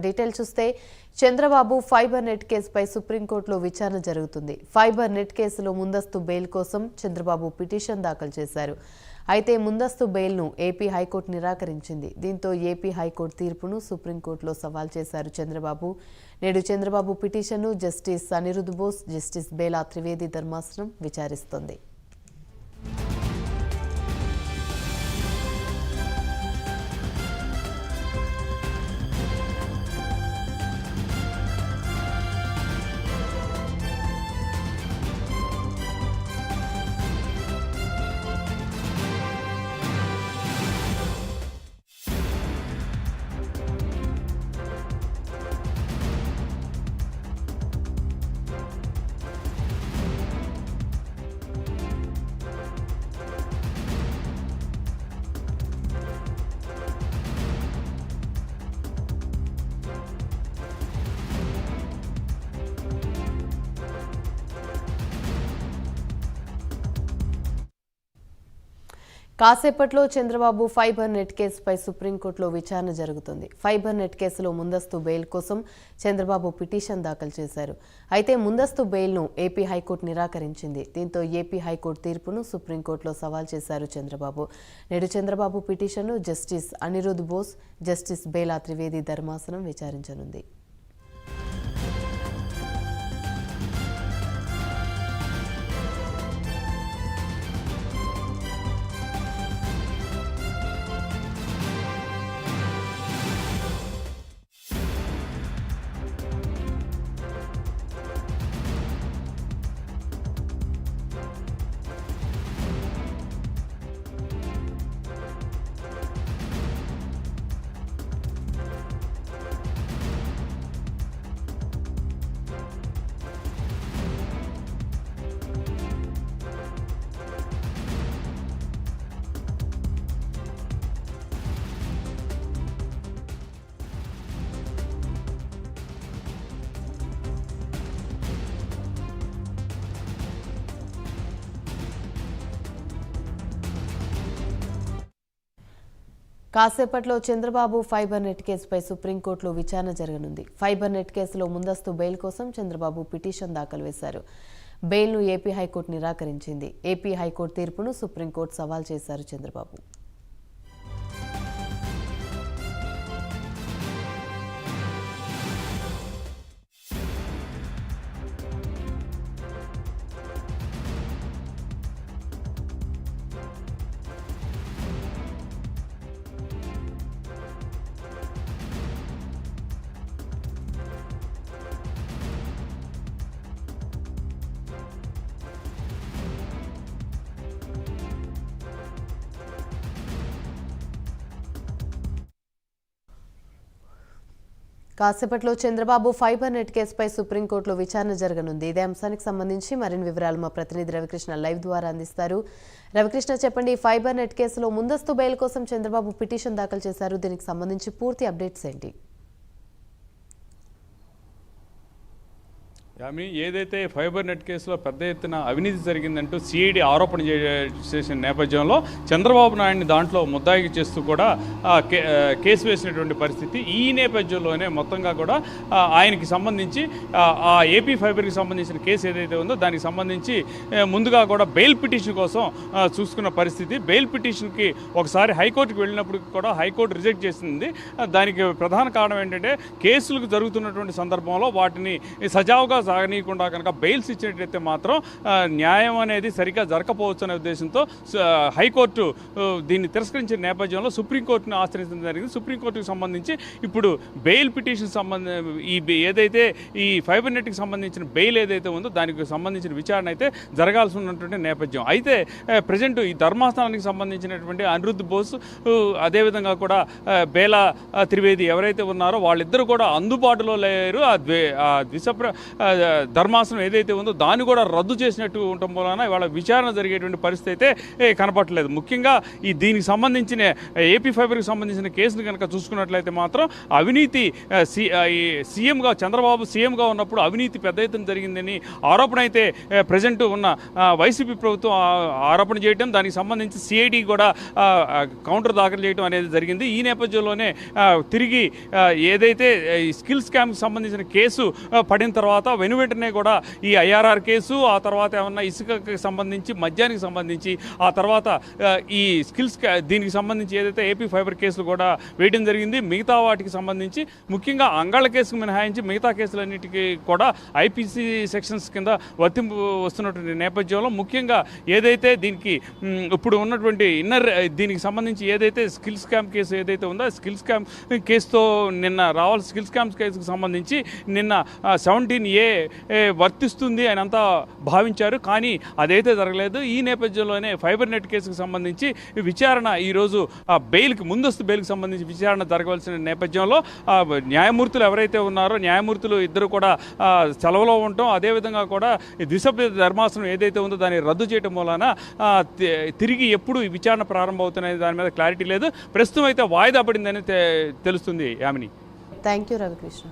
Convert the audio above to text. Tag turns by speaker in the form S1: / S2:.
S1: Details చూస్తే Chandrababu fibre net కేసుపై సుప్రీంకోర్టులో విచారణ జరుగుతుంది. ఫైబర్ నెట్ కేసులో ముందస్తు బెయిల్ కోసం చంద్రబాబు పిటిషన్ దాఖలు చేశారు. అయితే ముందస్తు బెయిల్ను ఏపీ హైకోర్టు నిరాకరించింది. దీంతో ఏపీ హైకోర్టు తీర్పును సుప్రీంకోర్టులో సవాల్ చేశారు చంద్రబాబు. నేడు చంద్రబాబు పిటిషన్ను జస్టిస్ అనిరుద్ బోస్, జస్టిస్ బేలా త్రివేది ధర్మాసనం విచారిస్తోంది. కాసేపట్లో చంద్రబాబు ఫైబర్ నెట్ కేసుపై సుప్రీంకోర్టులో విచారణ జరుగుతుంది. ఫైబర్ నెట్ కేసులో ముందస్తు బెయిల్ కోసం చంద్రబాబు పిటిషన్ దాఖలు చేశారు. అయితే ముందస్తు బెయిల్ను ఏపీ హైకోర్టు నిరాకరించింది. దీంతో ఏపీ హైకోర్టు తీర్పును సుప్రీంకోర్టులో సవాల్ చేశారు చంద్రబాబు. నేడు చంద్రబాబు పిటిషన్ను జస్టిస్ అనిరుద్ బోస్, జస్టిస్ బేలా త్రివేది ధర్మాసనం విచారించనుంది. కాసేపట్లో చంద్రబాబు ఫైబర్ నెట్ కేసుపై సుప్రీంకోర్టులో విచారణ జరగనుంది. ఫైబర్ నెట్ కేసులో ముందస్తు బెయిల్ కోసం చంద్రబాబు పిటిషన్ దాఖలు చేశారు. బెయిల్ను ఏపీ హైకోర్టు నిరాకరించింది. ఏపీ హైకోర్టు తీర్పును సుప్రీంకోర్టు సవాల్ చేశారు చంద్రబాబు. కాసేపట్లో చంద్రబాబు ఫైబర్ నెట్ కేసుపై సుప్రీంకోర్టులో విచారణ జరగనుంది. ఇదే అంశానికి సంబంధించి మరిన్ని వివరాలు మా ప్రతినిధి రవికృష్ణ లైవ్ ద్వారా అందిస్తారు. రవికృష్ణ, చెప్పండి, ఫైబర్ నెట్ కేసులో ముందస్తు బెయిల్ కోసం చంద్రబాబు పిటిషన్ దాఖలు చేశారు. దీనికి సంబంధించి పూర్తి అప్డేట్స్ ఏంటి?
S2: ఏదైతే ఫైబర్ నెట్ కేసులో పెద్ద ఎత్తున అవినీతి జరిగిందంటూ సిఐడి ఆరోపణ చేసిన నేపథ్యంలో చంద్రబాబు నాయుడిని దాంట్లో ముద్దాయికి చేస్తూ కూడా కేసు వేసినటువంటి పరిస్థితి. ఈ నేపథ్యంలోనే మొత్తంగా కూడా ఆయనకి సంబంధించి ఆ ఏపీ ఫైబర్కి సంబంధించిన కేసు ఏదైతే ఉందో దానికి సంబంధించి ముందుగా కూడా బెయిల్ పిటిషన్ కోసం చూసుకున్న పరిస్థితి. బెయిల్ పిటిషన్కి ఒకసారి హైకోర్టుకు వెళ్ళినప్పుడు కూడా హైకోర్టు రిజెక్ట్ చేసింది. దానికి ప్రధాన కారణం ఏంటంటే కేసులకు జరుగుతున్నటువంటి సందర్భంలో వాటిని సజావుగా సాగనీయకుండా కనుక బెయిల్స్ ఇచ్చినట్లయితే మాత్రం న్యాయం అనేది సరిగ్గా జరగకపోవచ్చు అనే ఉద్దేశంతో హైకోర్టు దీన్ని తిరస్కరించిన నేపథ్యంలో సుప్రీంకోర్టును ఆశ్రయించడం జరిగింది. సుప్రీంకోర్టుకు సంబంధించి ఇప్పుడు బెయిల్ పిటిషన్ ఏదైతే ఈ ఫైబర్ నెట్కి సంబంధించిన బెయిల్ ఏదైతే ఉందో దానికి సంబంధించిన విచారణ అయితే జరగాల్సి ఉన్నటువంటి నేపథ్యం. అయితే ప్రజెంట్ ఈ ధర్మాసనానికి సంబంధించినటువంటి అనిరుద్ బోస్, అదేవిధంగా కూడా బేలా త్రివేది ఎవరైతే ఉన్నారో వాళ్ళిద్దరూ కూడా అందుబాటులో లేరు. ధర్మాసనం ఏదైతే ఉందో దాన్ని కూడా రద్దు చేసినట్టు ఉండటం వలన ఇవాళ విచారణ జరిగేటువంటి పరిస్థితి అయితే కనపడట్లేదు. ముఖ్యంగా దీనికి సంబంధించిన ఏపీ ఫైబర్కి సంబంధించిన కేసును కనుక చూసుకున్నట్లయితే మాత్రం అవినీతి సీఎంగా చంద్రబాబు సీఎంగా ఉన్నప్పుడు అవినీతి పెద్ద ఎత్తున జరిగిందని ఆరోపణ అయితే ప్రజెంట్ ఉన్న వైసీపీ ప్రభుత్వం ఆరోపణ చేయడం, దానికి సంబంధించి సిఐడి కూడా కౌంటర్ దాఖలు చేయడం అనేది జరిగింది. ఈ నేపథ్యంలోనే తిరిగి ఏదైతే స్కిల్ స్కామ్కి సంబంధించిన కేసు పడిన తర్వాత వెంటనే కూడా ఈ ఐఆర్ఆర్ కేసు, ఆ తర్వాత ఏమన్నా ఇసుకకి సంబంధించి మద్యానికి సంబంధించి, ఆ తర్వాత ఈ స్కిల్స్ దీనికి సంబంధించి ఏదైతే ఏపీ ఫైబర్ కేసులు కూడా వేయడం జరిగింది. మిగతా వాటికి సంబంధించి ముఖ్యంగా అంగాళ్ళ కేసుకు మినహాయించి మిగతా కేసులన్నిటికీ కూడా ఐపీసీ సెక్షన్స్ కింద వర్తింపు వస్తున్నటువంటి నేపథ్యంలో ముఖ్యంగా ఏదైతే దీనికి ఇప్పుడు ఉన్నటువంటి దీనికి సంబంధించి ఏదైతే స్కిల్ స్కామ్ కేసు ఏదైతే ఉందో స్కిల్ స్కామ్ కేసుతో నిన్న రావాల్సిన స్కిల్ స్కామ్ కేసుకు సంబంధించి నిన్న 17A వర్తిస్తుంది అని అంతా భావించారు. కానీ అదైతే జరగలేదు. ఈ నేపథ్యంలోనే ఫైబర్ నెట్ కేసుకు సంబంధించి విచారణ ఈరోజు బెయిల్కి ముందస్తు బెయిల్కి సంబంధించి విచారణ జరగవలసిన నేపథ్యంలో న్యాయమూర్తులు ఎవరైతే ఉన్నారో న్యాయమూర్తులు ఇద్దరు కూడా సెలవులో ఉండటం, అదేవిధంగా కూడా ద్విసభ్య ధర్మాసనం ఏదైతే ఉందో దాన్ని రద్దు చేయడం వలన తిరిగి ఎప్పుడు ఈ విచారణ ప్రారంభమవుతున్నది దాని మీద క్లారిటీ లేదు. ప్రస్తుతం అయితే వాయిదా పడిందని తెలుస్తుంది. యామిని.
S1: Thank you Ravikrishna.